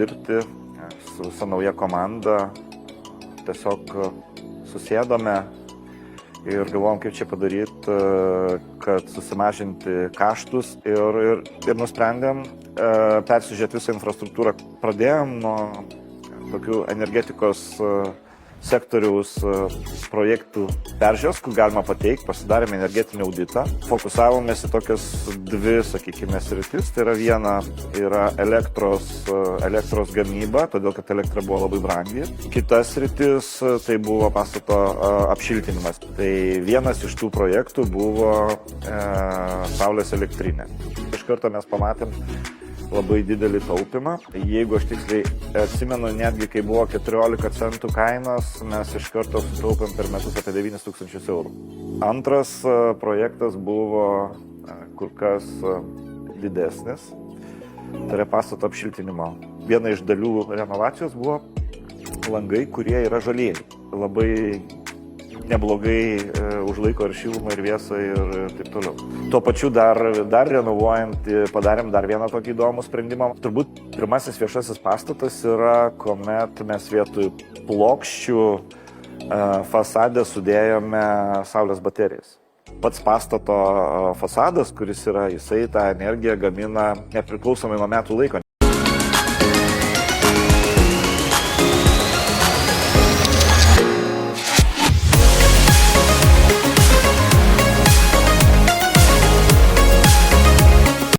dirbti su visa nauja komanda. Tiesiog susėdome ir galvojom, kaip čia padaryti, kad susimažinti kaštus ir nusprendėm persižiūrėti visą infrastruktūrą. Pradėjom nuo tokių energetikos sektoriaus projektų peržiūros, kur galima pateikti, pasidarėme energetinį auditą. Fokusavomės į tokias dvi, sakykime, sritis. Tai yra viena yra elektros gamyba, todėl kad elektra buvo labai brangi. Kita sritis tai buvo pastato apšiltinimas. Tai vienas iš tų projektų buvo saulės elektrinė. Iš karto mes pamatėm labai didelį taupimą. Jeigu aš tiksliai atsimenu, netgi kai buvo 14 centų kainos, mes iš karto sutaupėm per metus apie 9 000 eurų. Antras projektas buvo kur kas didesnis. Tai yra pastato apšiltinimo. Viena iš dalių renovacijos buvo langai, kurie yra žalieji. Labai neblogai užlaiko ir šilumą, ir vėsą, ir taip toliau. Tuo pačiu dar renovuojant padarėm dar vieną tokį įdomų sprendimą. Turbūt pirmasis viešasis pastatas yra, kuomet mes vietoj plokščių fasadę sudėjome saulės baterijas. Pats pastato fasadas, kuris yra, jisai tą energiją gamina nepriklausomai nuo metų laiko.